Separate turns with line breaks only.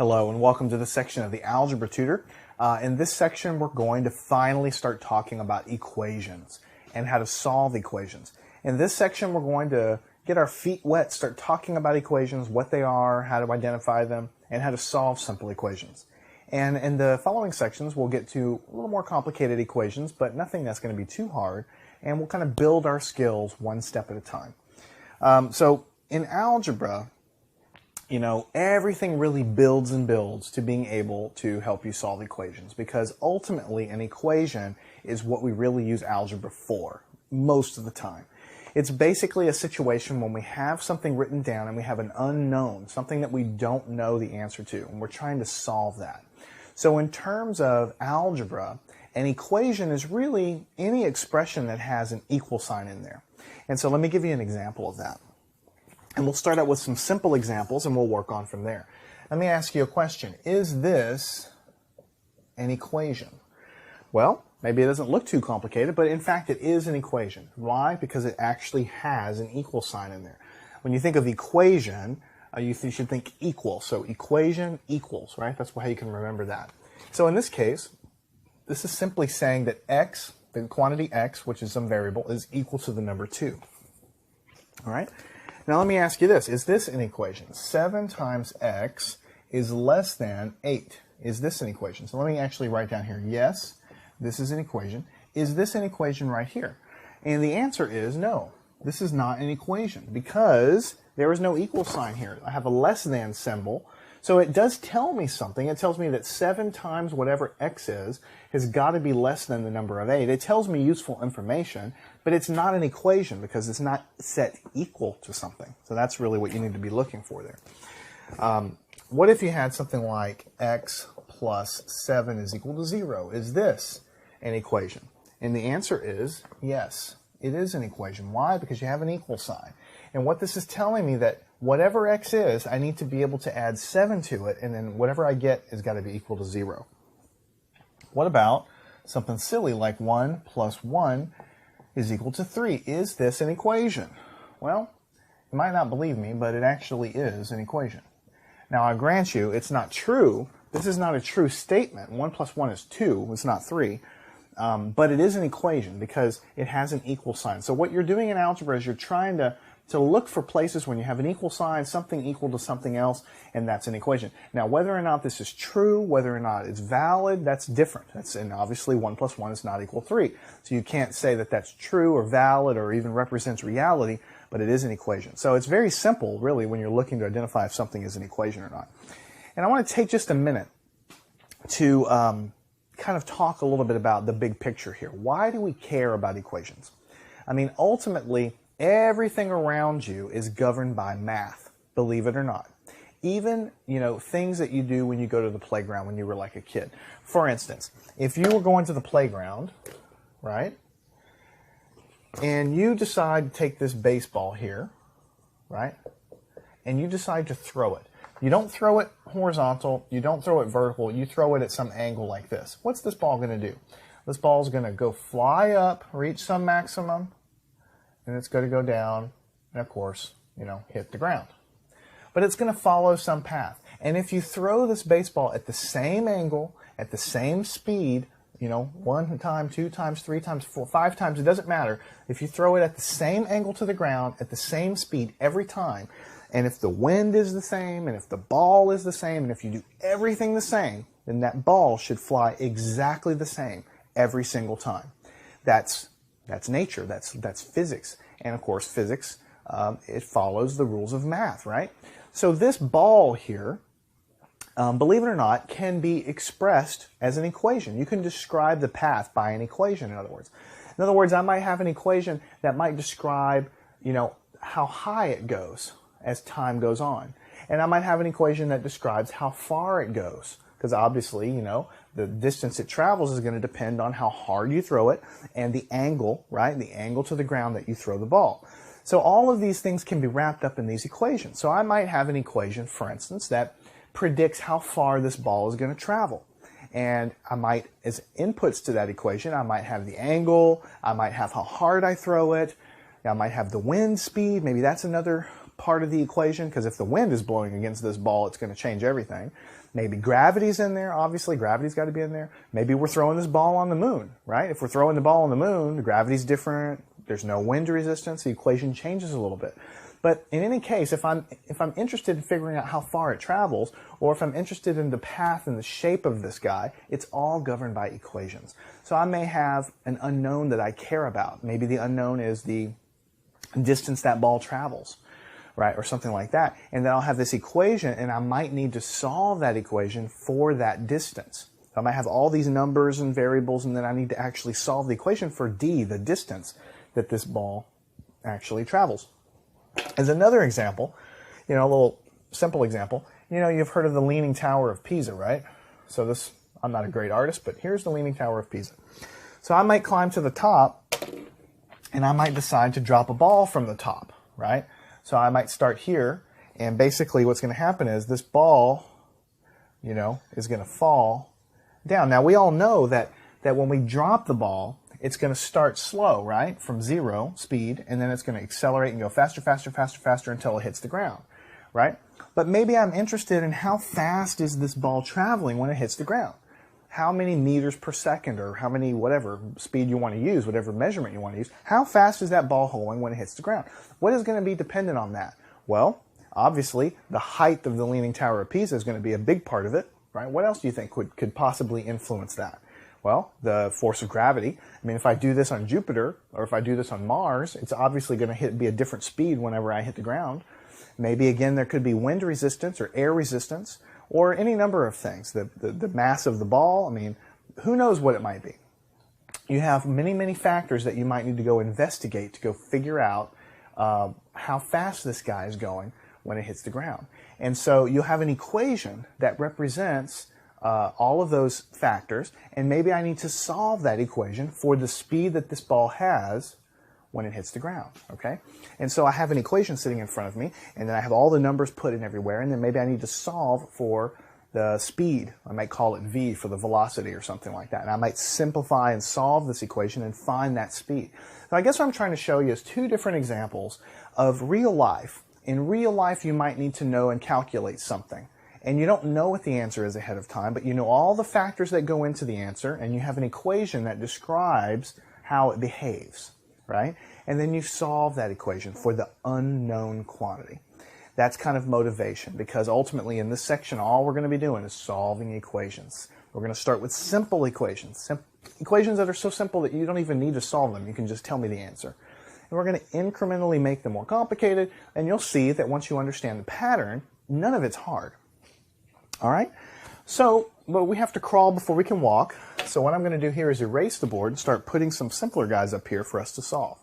Hello and welcome to this section of the Algebra Tutor. In this section we're going to finally start talking about equations and how to solve equations. In this section we're going to get our feet wet, start talking about equations, what they are, how to identify them, and how to solve simple equations. And in the following sections we'll get to a little more complicated equations, but nothing that's going to be too hard, and we'll kind of build our skills one step at a time. So in algebra, you know, everything really builds and builds to being able to help you solve equations, because ultimately an equation is what we really use algebra for most of the time. It's basically a situation when we have something written down and we have an unknown, something that we don't know the answer to, and we're trying to solve that. So in terms of algebra, an equation is really any expression that has an equal sign in there. And so let me give you an example of that. And we'll start out with some simple examples and we'll work on from there. Let me ask you a question. Is this an equation? Well, maybe it doesn't look too complicated, but in fact it is an equation. Why? Because it actually has an equal sign in there. When you think of equation, you should think equal. So equation equals, right? That's how you can remember that. So in this case, this is simply saying that x, the quantity x, which is some variable, is equal to the number 2. All right? Now let me ask you this. Is this an equation? 7 times x is less than 8. Is this an equation? So let me actually write down here. Yes, this is an equation. Is this an equation right here? And the answer is no. This is not an equation because there is no equal sign here. I have a less than symbol. So it does tell me something. It tells me that 7 times whatever x is has got to be less than the number of 8. It tells me useful information, but it's not an equation because it's not set equal to something. So that's really what you need to be looking for there. What if you had something like x plus 7 is equal to 0? Is this an equation? And the answer is yes, it is an equation. Why? Because you have an equal sign. And what this is telling me that whatever x is, I need to be able to add 7 to it, and then whatever I get has got to be equal to 0. What about something silly like 1 plus 1 is equal to 3? Is this an equation? Well, you might not believe me, but it actually is an equation. Now, I grant you, it's not true. This is not a true statement. 1 plus 1 is 2. It's not 3. But it is an equation because it has an equal sign. So what you're doing in algebra is you're trying to look for places when you have an equal sign, something equal to something else, and that's an equation. Now, whether or not this is true, whether or not it's valid, that's different. And obviously 1 plus 1 is not equal 3. So you can't say that that's true or valid or even represents reality, but it is an equation. So it's very simple, really, when you're looking to identify if something is an equation or not. And I want to take just a minute to kind of talk a little bit about the big picture here. Why do we care about equations? I mean, ultimately, everything around you is governed by math, believe it or not. Even, you know, things that you do when you go to the playground when you were like a kid. For instance, if you were going to the playground, right, and you decide to take this baseball here, right, and you decide to throw it. You don't throw it horizontal, you don't throw it vertical, you throw it at some angle like this. What's this ball going to do? This ball is going to go fly up, reach some maximum, and it's going to go down, and of course, you know, hit the ground. But it's going to follow some path. And if you throw this baseball at the same angle, at the same speed, you know, 1 time, 2 times, 3 times, 4, 5 times, it doesn't matter. If you throw it at the same angle to the ground, at the same speed every time, and if the wind is the same, and if the ball is the same, and if you do everything the same, then that ball should fly exactly the same every single time. That's nature, that's physics. And of course, physics, it follows the rules of math, right? So this ball here, believe it or not, can be expressed as an equation. You can describe the path by an equation, in other words. In other words, I might have an equation that might describe, you know, how high it goes as time goes on. And I might have an equation that describes how far it goes. Because obviously, you know, the distance it travels is going to depend on how hard you throw it and the angle, right? The angle to the ground that you throw the ball. So all of these things can be wrapped up in these equations. So I might have an equation, for instance, that predicts how far this ball is going to travel. And I might, as inputs to that equation, I might have the angle, I might have how hard I throw it, I might have the wind speed. Maybe that's another part of the equation, because if the wind is blowing against this ball, it's going to change everything. Maybe gravity's in there. Obviously, gravity's got to be in there. Maybe we're throwing this ball on the moon, right? If we're throwing the ball on the moon, the gravity's different. There's no wind resistance. The equation changes a little bit. But in any case, if I'm interested in figuring out how far it travels, or if I'm interested in the path and the shape of this guy, it's all governed by equations. So I may have an unknown that I care about. Maybe the unknown is the distance that ball travels, right, or something like that. And then I'll have this equation, and I might need to solve that equation for that distance. So I might have all these numbers and variables, and then I need to actually solve the equation for d, the distance that this ball actually travels. As another example, a little simple example, you've heard of the Leaning Tower of Pisa, right? So this, I'm not a great artist, but here's the Leaning Tower of Pisa. So I might climb to the top, and I might decide to drop a ball from the top, right? So I might start here, and basically what's going to happen is this ball, is going to fall down. Now, we all know that when we drop the ball, it's going to start slow, right, from 0 speed, and then it's going to accelerate and go faster, faster, faster, faster until it hits the ground, right? But maybe I'm interested in how fast is this ball traveling when it hits the ground. How many meters per second, or how many, whatever speed you want to use, whatever measurement you want to use, how fast is that ball going when it hits the ground? What is going to be dependent on that? Well, obviously, the height of the Leaning Tower of Pisa is going to be a big part of it, right? What else do you think could possibly influence that? Well, the force of gravity. I mean, if I do this on Jupiter, or if I do this on Mars, it's obviously going to be a different speed whenever I hit the ground. Maybe, again, there could be wind resistance or air resistance, or any number of things. The mass of the ball, I mean, who knows what it might be. You have many, many factors that you might need to go investigate to go figure out how fast this guy is going when it hits the ground. And so you'll have an equation that represents all of those factors, and maybe I need to solve that equation for the speed that this ball has when it hits the ground, okay? And so I have an equation sitting in front of me, and then I have all the numbers put in everywhere, and then maybe I need to solve for the speed. I might call it v for the velocity or something like that. And I might simplify and solve this equation and find that speed. So I guess what I'm trying to show you is two different examples of real life. In real life, you might need to know and calculate something. And you don't know what the answer is ahead of time, but you know all the factors that go into the answer, and you have an equation that describes how it behaves, right? And then you solve that equation for the unknown quantity. That's kind of motivation, because ultimately in this section, all we're going to be doing is solving equations. We're going to start with simple equations, equations that are so simple that you don't even need to solve them. You can just tell me the answer. And we're going to incrementally make them more complicated, and you'll see that once you understand the pattern, none of it's hard. All right, so but we have to crawl before we can walk. So what I'm going to do here is erase the board and start putting some simpler guys up here for us to solve.